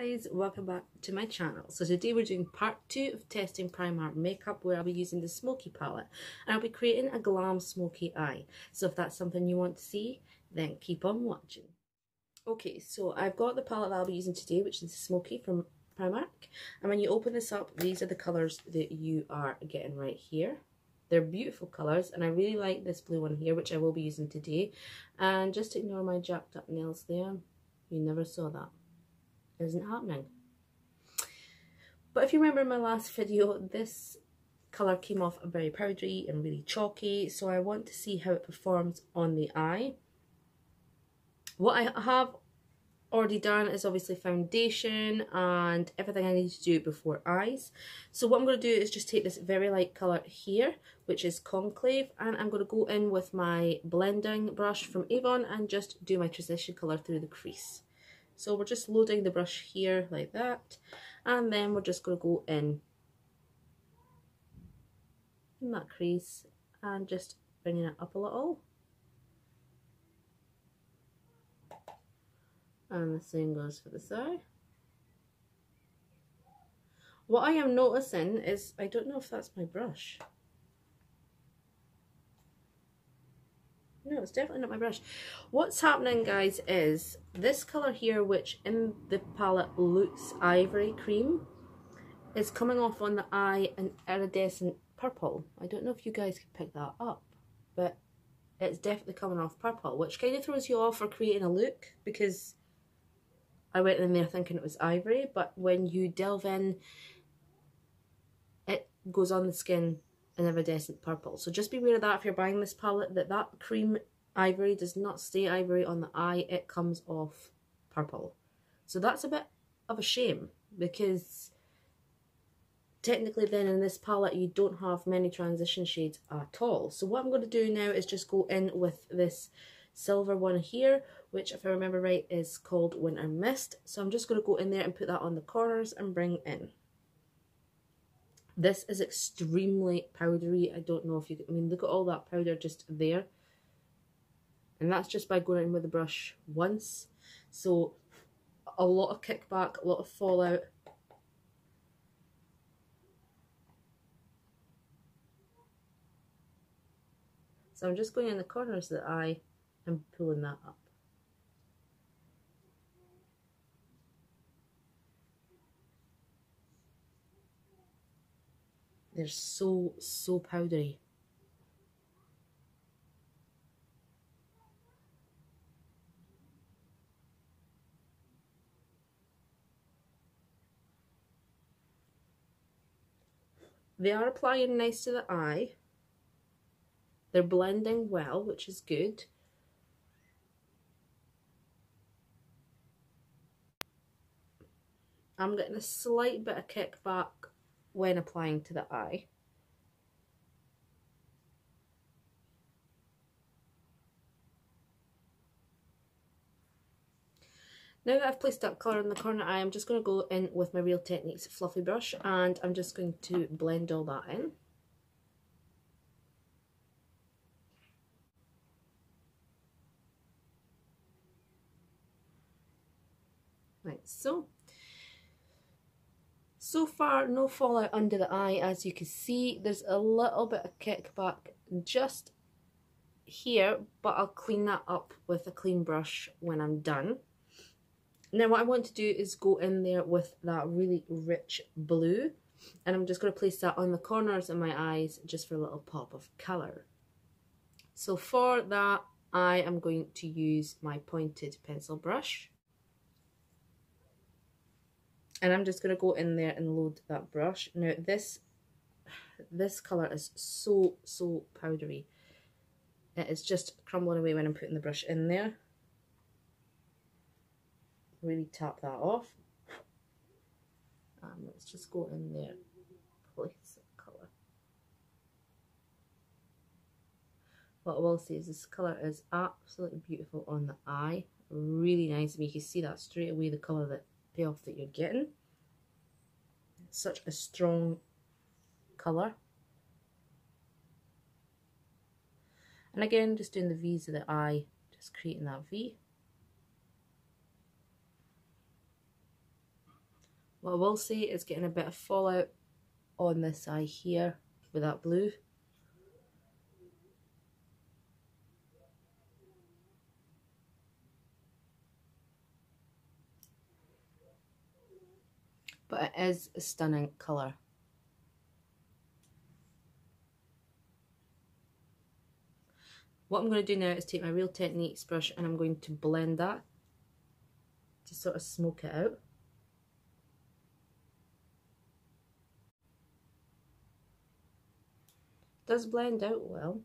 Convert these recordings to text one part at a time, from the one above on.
guys, welcome back to my channel. So today we're doing part 2 of testing Primark makeup, where I'll be using the Smokey palette and I'll be creating a glam smoky eye. So if that's something you want to see, then keep on watching. Okay, so I've got the palette that I'll be using today, which is Smokey from Primark, and when you open this up, these are the colours that you are getting right here. They're beautiful colours, and I really like this blue one here, which I will be using today. And just ignore my jacked up nails there. You never saw that. It isn't happening. But if you remember in my last video, this colour came off very powdery and really chalky, so I want to see how it performs on the eye. What I have already done is obviously foundation and everything I need to do before eyes. So what I'm going to do is just take this very light colour here, which is Conclave, and I'm going to go in with my blending brush from Avon and just do my transition colour through the crease. So we're just loading the brush here like that, and then we're just going to go in that crease and just bringing it up a little. And the same goes for the side. What I am noticing is, I don't know if that's my brush. No, it's definitely not my brush. What's happening, guys, is this colour here, which in the palette looks ivory cream, is coming off on the eye an iridescent purple. I don't know if you guys can pick that up, but it's definitely coming off purple, which kind of throws you off for creating a look, because I went in there thinking it was ivory, but when you delve in, it goes on the skin an iridescent purple. So just be aware of that if you're buying this palette, that cream ivory does not stay ivory on the eye, it comes off purple. So that's a bit of a shame, because technically then in this palette you don't have many transition shades at all. So what I'm going to do now is just go in with this silver one here, which if I remember right is called Winter Mist. So I'm just going to go in there and put that on the corners and bring in. This is extremely powdery. I don't know if you can, I mean, look at all that powder just there. And that's just by going in with the brush once. So a lot of kickback, a lot of fallout. So I'm just going in the corners of the eye and pulling that up. They're so powdery. They are applying nice to the eye. They're blending well, which is good. I'm getting a slight bit of kickback when applying to the eye. Now that I've placed that colour in the corner eye, I'm just going to go in with my Real Techniques fluffy brush, and I'm just going to blend all that in. Like so. So far, no fallout under the eye, as you can see. There's a little bit of kickback just here, but I'll clean that up with a clean brush when I'm done. Now what I want to do is go in there with that really rich blue, and I'm just going to place that on the corners of my eyes just for a little pop of colour. So for that, I am going to use my pointed pencil brush. And I'm just going to go in there and load that brush. Now this colour is so powdery. It is just crumbling away when I'm putting the brush in there. Really tap that off. And let's just go in there, place the colour. What I will say is this colour is absolutely beautiful on the eye. Really nice. I mean, you can see that straight away, the colour that payoff that you're getting. Such a strong colour. And again, just doing the V's of the eye, just creating that V. What I will say is getting a bit of fallout on this eye here with that blue. But it is a stunning colour. What I'm going to do now is take my Real Techniques brush and I'm going to blend that to sort of smoke it out. It does blend out well.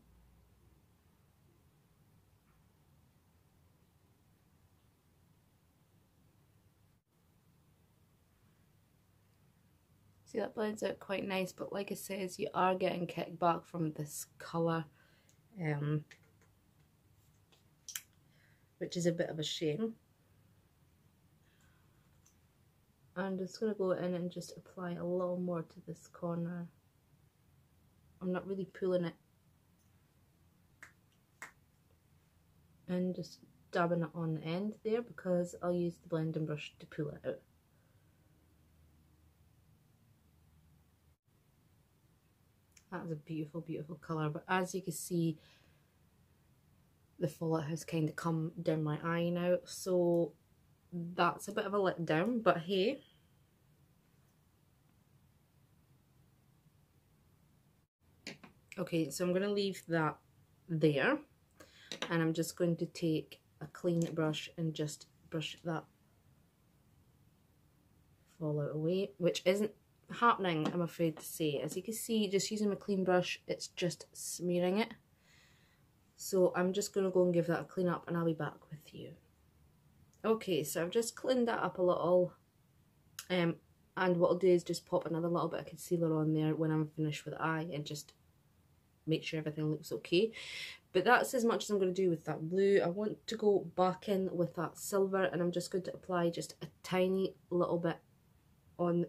See, that blends out quite nice, but like I says, you are getting kickback from this colour, which is a bit of a shame. I'm just going to go in and just apply a little more to this corner. I'm not really pulling it, and just dabbing it on the end there because I'll use the blending brush to pull it out. That is a beautiful, beautiful colour, but as you can see, the fallout has kind of come down my eye now, so that's a bit of a letdown, but hey. Okay, so I'm going to leave that there, and I'm just going to take a clean brush and just brush that fallout away, which isn't happening, I'm afraid to say. As you can see, just using my clean brush, it's just smearing it. So I'm just going to go and give that a clean up and I'll be back with you. Okay, so I've just cleaned that up a little, and what I'll do is just pop another little bit of concealer on there when I'm finished with the eye and just make sure everything looks okay. But that's as much as I'm going to do with that blue. I want to go back in with that silver, and I'm just going to apply just a tiny little bit on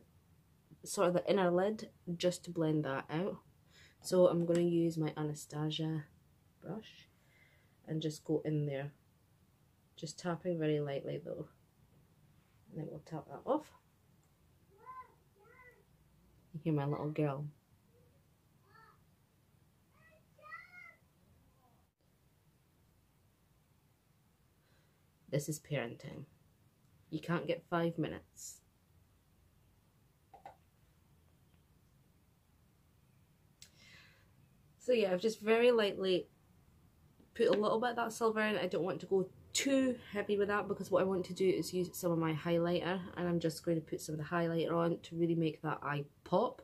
sort of the inner lid just to blend that out. So I'm going to use my Anastasia brush and just go in there, just tapping very lightly though, and then we'll tap that off. You hear my little girl. This is parenting. You can't get 5 minutes. So yeah, I've just very lightly put a little bit of that silver in. I don't want to go too heavy with that because what I want to do is use some of my highlighter, and I'm just going to put some of the highlighter on to really make that eye pop.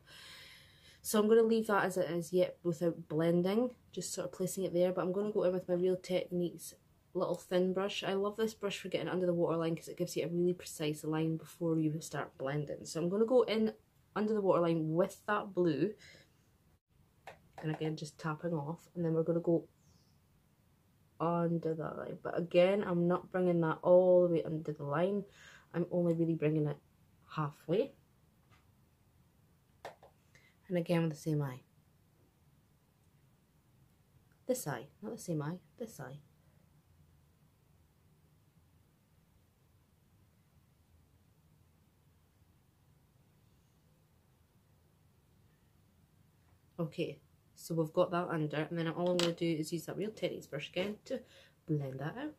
So I'm going to leave that as it is yet without blending, just sort of placing it there, but I'm going to go in with my Real Techniques little thin brush. I love this brush for getting under the waterline because it gives you a really precise line before you start blending. So I'm going to go in under the waterline with that blue, and again just tapping off, and then we're going to go under that line. But again, I'm not bringing that all the way under the line, I'm only really bringing it halfway. And again with the same eye. This eye, not the same eye, this eye. Okay, so we've got that under, and then all I'm going to do is use that Real Techniques brush again to blend that out.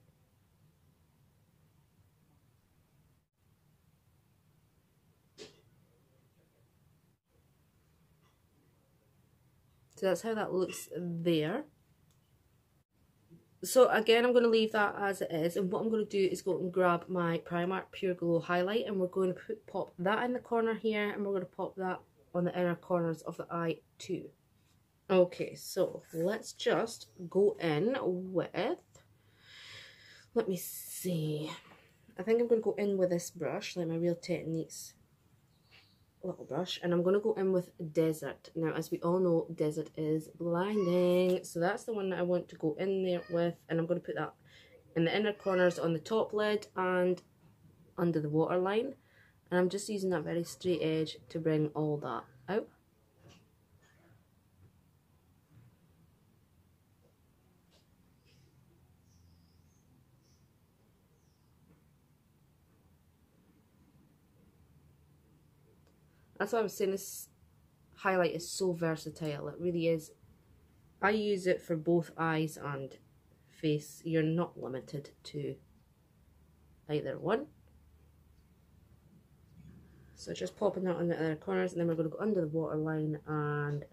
So that's how that looks there. So again, I'm going to leave that as it is, and what I'm going to do is go and grab my Primark Pure Glow highlight, and we're going to pop that in the corner here, and we're going to pop that on the inner corners of the eye too. Okay, so let's just go in with, let me see, I think I'm going to go in with this brush, like my Real Techniques little brush, and I'm going to go in with Desert. Now, as we all know, Desert is blinding, so that's the one that I want to go in there with, and I'm going to put that in the inner corners on the top lid and under the waterline, and I'm just using that very straight edge to bring all that out. That's why I was saying this highlight is so versatile. It really is. I use it for both eyes and face. You're not limited to either one. So just popping that on the other corners, and then we're going to go under the waterline and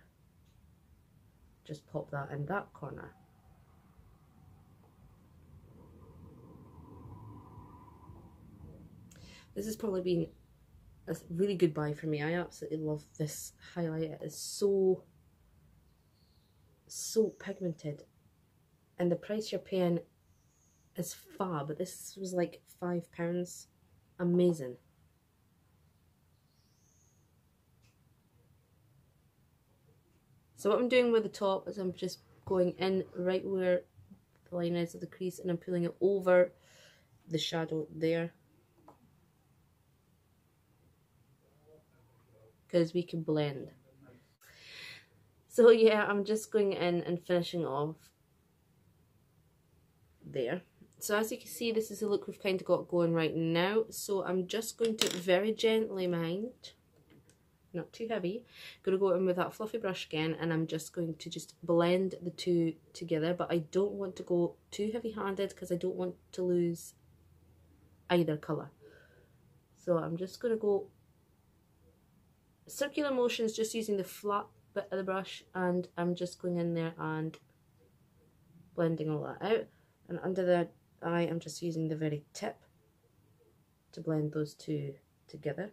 just pop that in that corner. This has probably been a really good buy for me. I absolutely love this highlight. It is so pigmented, and the price you're paying is fab. This was like £5. Amazing. So what I'm doing with the top is I'm just going in right where the line is of the crease, and I'm pulling it over the shadow there, because we can blend. So yeah, I'm just going in and finishing off there. So as you can see, this is the look we've kind of got going right now. So I'm just going to very gently, mind, not too heavy, going to go in with that fluffy brush again, and I'm just going to just blend the two together. But I don't want to go too heavy-handed because I don't want to lose either colour. So I'm just going to go circular motions, just using the flat bit of the brush, and I'm just going in there and blending all that out. And under the eye, I'm just using the very tip to blend those two together.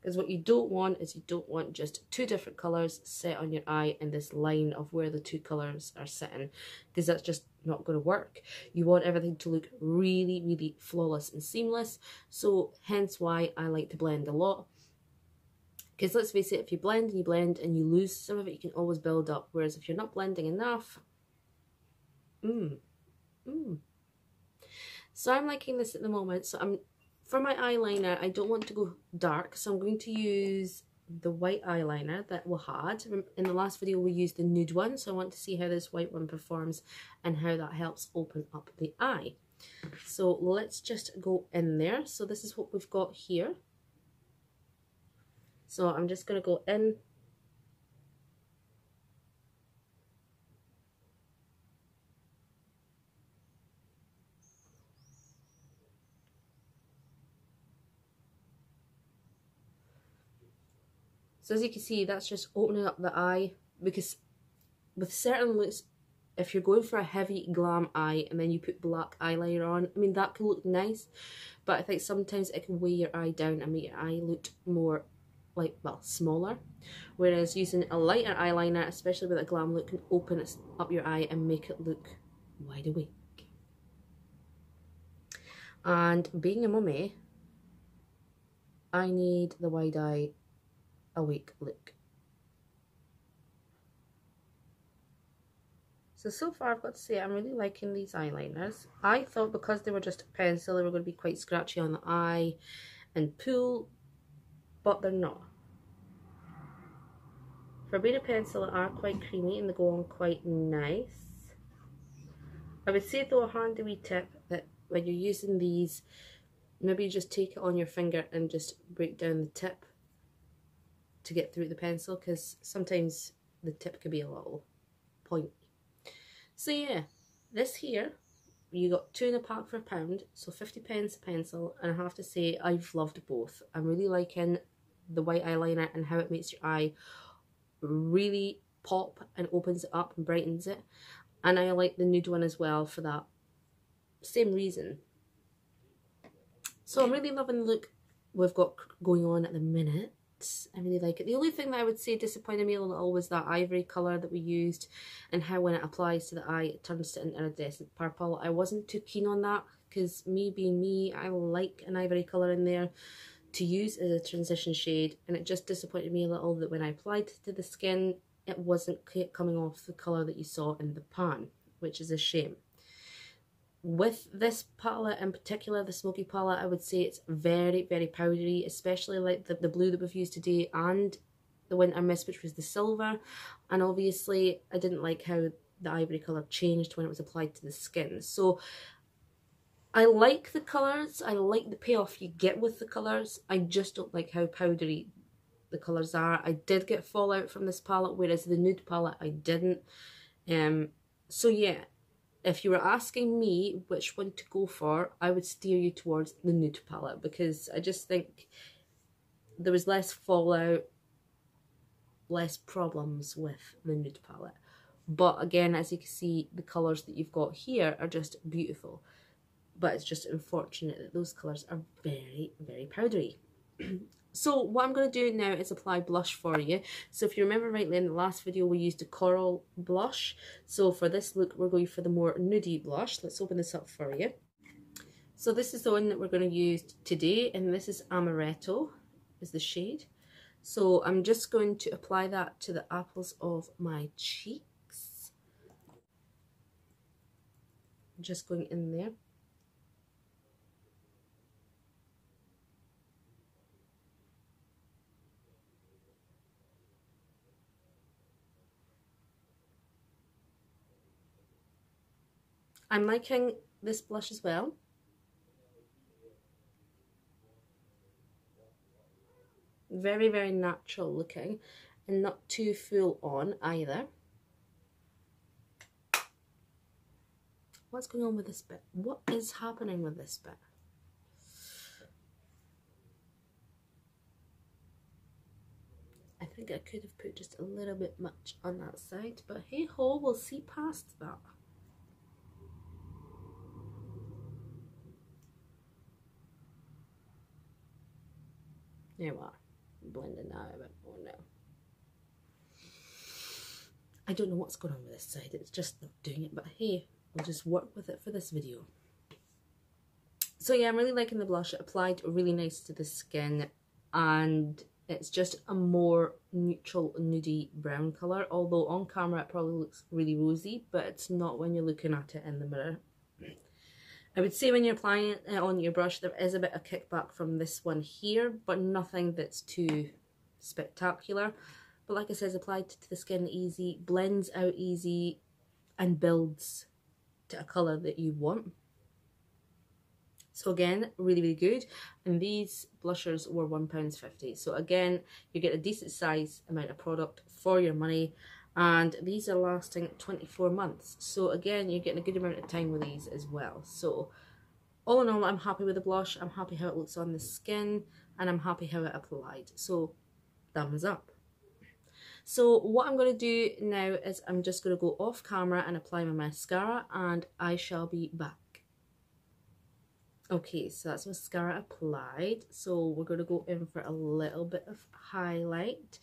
Because what you don't want is, you don't want just two different colours set on your eye in this line of where the two colours are sitting, because that's just not going to work. You want everything to look really, really flawless and seamless. So hence why I like to blend a lot. Because let's face it, if you blend and you lose some of it, you can always build up. Whereas if you're not blending enough, So I'm liking this at the moment. So for my eyeliner, I don't want to go dark, so I'm going to use the white eyeliner that we had. In the last video we used the nude one, so I want to see how this white one performs and how that helps open up the eye. So let's just go in there. So this is what we've got here. So I'm just going to go in . So as you can see, that's just opening up the eye, because with certain looks, if you're going for a heavy glam eye and then you put black eyeliner on, I mean, that can look nice, but I think sometimes it can weigh your eye down and make your eye look more like, well, smaller. Whereas using a lighter eyeliner, especially with a glam look, can open up your eye and make it look wide awake. And being a mummy, I need the wide eye awake look. So far I've got to say I'm really liking these eyeliners. I thought because they were just a pencil they were going to be quite scratchy on the eye and pull, but they're not. For being a pencil, they are quite creamy and they go on quite nice. I would say though, a handy wee tip, that when you're using these, maybe you just take it on your finger and just break down the tip to get through the pencil, because sometimes the tip can be a little pointy. So yeah, this here, you got 2 in a pack for £1, so 50p a pencil, and I have to say I've loved both. I'm really liking the white eyeliner and how it makes your eye really pop and opens it up and brightens it, and I like the nude one as well for that same reason. So I'm really loving the look we've got going on at the minute. I really like it. The only thing that I would say disappointed me a little was that ivory colour that we used, and how when it applies to the eye it turns to an iridescent purple. I wasn't too keen on that, because me being me, I like an ivory colour in there to use as a transition shade, and it just disappointed me a little that when I applied to the skin it wasn't coming off the colour that you saw in the pan, which is a shame. With this palette in particular, the Smokey palette, I would say it's very, very powdery, especially like the blue that we've used today and the Winter Mist, which was the silver. And obviously I didn't like how the ivory colour changed when it was applied to the skin. So I like the colours, I like the payoff you get with the colours, I just don't like how powdery the colours are. I did get fallout from this palette, whereas the nude palette I didn't. So yeah, if you were asking me which one to go for, I would steer you towards the nude palette, because I just think there was less fallout, less problems with the nude palette. But again, as you can see, the colours that you've got here are just beautiful. But it's just unfortunate that those colours are very, very powdery. So what I'm going to do now is apply blush for you. So if you remember rightly, in the last video we used a coral blush. So for this look we're going for the more nudie blush. Let's open this up for you. So this is the one that we're going to use today, and this is Amaretto is the shade. So I'm just going to apply that to the apples of my cheeks. Just going in there. I'm liking this blush as well. Very, very natural looking and not too full on either. What's going on with this bit? What is happening with this bit? I think I could have put just a little bit much on that side, but hey ho, we'll see past that. There we are. Blending that out a bit more now. I don't know what's going on with this side, it's just not doing it, but hey, we'll just work with it for this video. So yeah, I'm really liking the blush. It applied really nice to the skin, and it's just a more neutral nudie brown colour, although on camera it probably looks really rosy, but it's not when you're looking at it in the mirror. I would say when you're applying it on your brush, there is a bit of kickback from this one here, but nothing that's too spectacular. But like I said, it's applied to the skin easy, blends out easy, and builds to a colour that you want. So again, really, really good. And these blushers were £1.50. So again, you get a decent size amount of product for your money. And these are lasting 24 months. So again, you're getting a good amount of time with these as well. So all in all, I'm happy with the blush. I'm happy how it looks on the skin. And I'm happy how it applied. So thumbs up. So what I'm going to do now is I'm just going to go off camera and apply my mascara. And I shall be back. Okay, so that's mascara applied. So we're going to go in for a little bit of highlight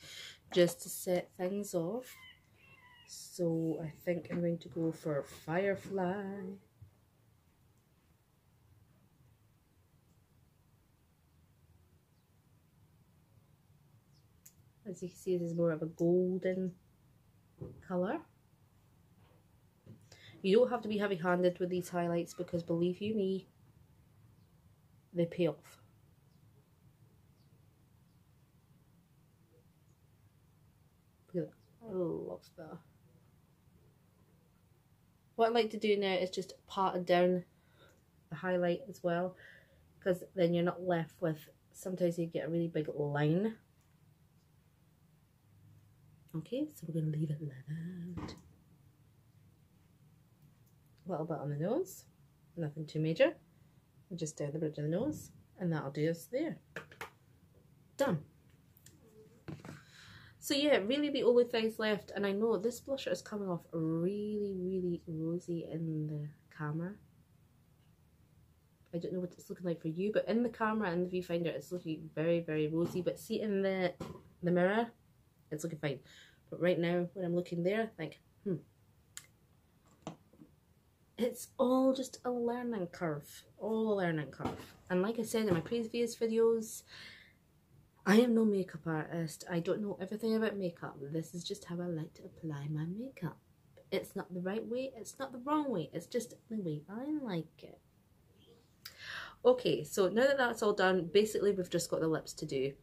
just to set things off. So I think I'm going to go for Firefly. As you can see, this is more of a golden colour. You don't have to be heavy-handed with these highlights, because believe you me, they pay off. Look at that. I love that. What I like to do now is just pat down the highlight as well, because then you're not left with, sometimes you get a really big line. Okay, so we're going to leave it like that. A little bit on the nose, nothing too major. Just down the bridge of the nose, and that'll do us there. Done. So yeah, really the only things left, and I know this blusher is coming off really, really rosy in the camera. I don't know what it's looking like for you, but in the camera and the viewfinder it's looking very, very rosy, but see in the mirror, it's looking fine. But right now, when I'm looking there, I think, it's all just a learning curve, all a learning curve. And like I said in my previous videos, I am no makeup artist. I don't know everything about makeup. This is just how I like to apply my makeup. It's not the right way, it's not the wrong way, it's just the way I like it. Okay, so now that that's all done, basically we've just got the lips to do.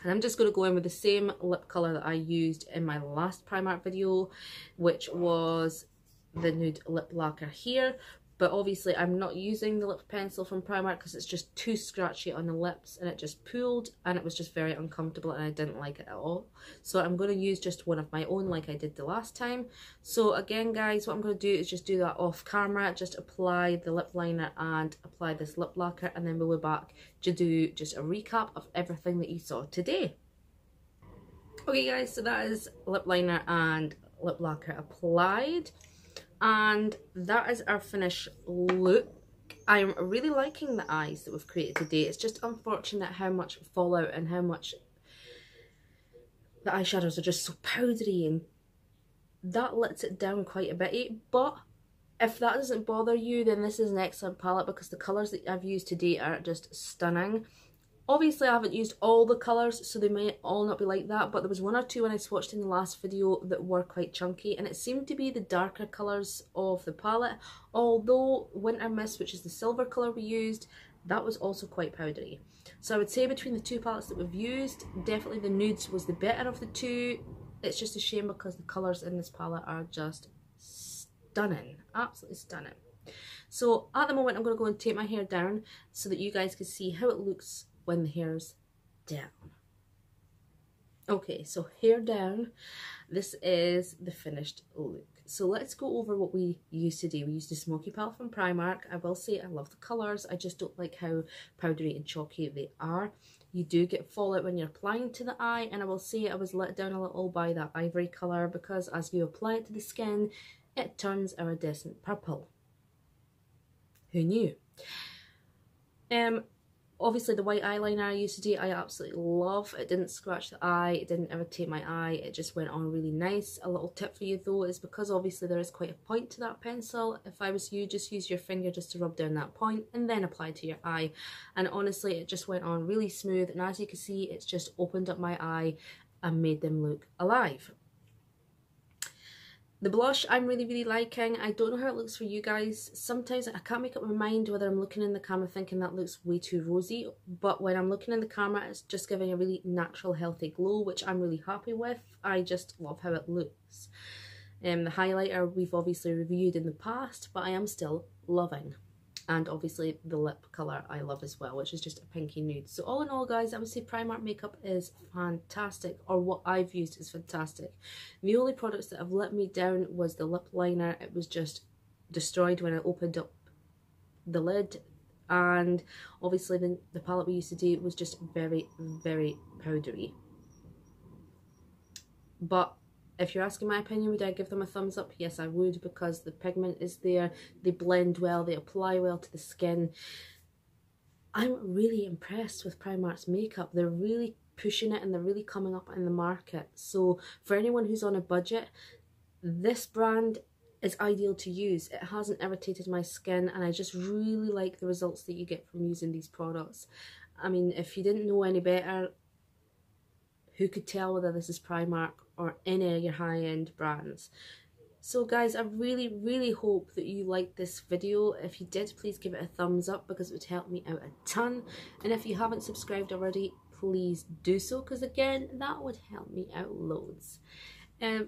And I'm just going to go in with the same lip colour that I used in my last Primark video, which was the nude lip lacquer here. But obviously I'm not using the lip pencil from Primark because it's just too scratchy on the lips, and it just pulled and it was just very uncomfortable and I didn't like it at all. So I'm going to use just one of my own like I did the last time. So again guys, what I'm going to do is just do that off camera, just apply the lip liner and apply this lip lacquer, and then we'll be back to do just a recap of everything that you saw today. Okay guys, so that is lip liner and lip lacquer applied, and that is our finished look. I'm really liking the eyes that we've created today. It's just unfortunate how much fallout and how much the eyeshadows are just so powdery, and that lets it down quite a bit. But if that doesn't bother you, then this is an excellent palette because the colours that I've used today are just stunning. Obviously I haven't used all the colours, so they may all not be like that, but there was one or two when I swatched in the last video that were quite chunky, and it seemed to be the darker colours of the palette, although Winter Mist, which is the silver colour we used, that was also quite powdery. So I would say between the two palettes that we've used, definitely the nudes was the better of the two. It's just a shame because the colours in this palette are just stunning, absolutely stunning. So at the moment I'm going to go and take my hair down so that you guys can see how it looks when the hair's down. Okay, so hair down, this is the finished look. So let's go over what we used today. We used the Smokey palette from Primark. I will say I love the colours, I just don't like how powdery and chalky they are. You do get fallout when you're applying to the eye, and I will say I was let down a little by that ivory colour because as you apply it to the skin, it turns iridescent purple. Who knew? Obviously the white eyeliner I used today I absolutely love. It didn't scratch the eye, it didn't irritate my eye, it just went on really nice. A little tip for you though is because obviously there is quite a point to that pencil, if I was you, just use your finger just to rub down that point and then apply to your eye. And honestly it just went on really smooth, and as you can see it's just opened up my eye and made them look alive. The blush I'm really liking. I don't know how it looks for you guys. Sometimes I can't make up my mind whether I'm looking in the camera thinking that looks way too rosy, but when I'm looking in the camera it's just giving a really natural healthy glow, which I'm really happy with. I just love how it looks. The highlighter we've obviously reviewed in the past, but I am still loving. And obviously the lip colour I love as well, which is just a pinky nude. So all in all guys, I would say Primark makeup is fantastic, or what I've used is fantastic. The only products that have let me down was the lip liner. It was just destroyed when I opened up the lid, and obviously the palette we used to do was just very powdery. But if you're asking my opinion, would I give them a thumbs up? Yes, I would, because the pigment is there, they blend well, they apply well to the skin. I'm really impressed with Primark's makeup. They're really pushing it and they're really coming up in the market. So for anyone who's on a budget, this brand is ideal to use. It hasn't irritated my skin, and I just really like the results that you get from using these products. I mean, if you didn't know any better, who could tell whether this is Primark or any of your high-end brands? So guys, I really hope that you liked this video. If you did, please give it a thumbs up because it would help me out a ton. And if you haven't subscribed already, please do so, because again, that would help me out loads.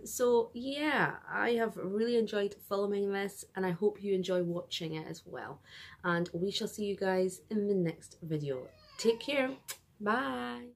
So yeah, I have really enjoyed filming this, and I hope you enjoy watching it as well. And we shall see you guys in the next video. Take care. Bye.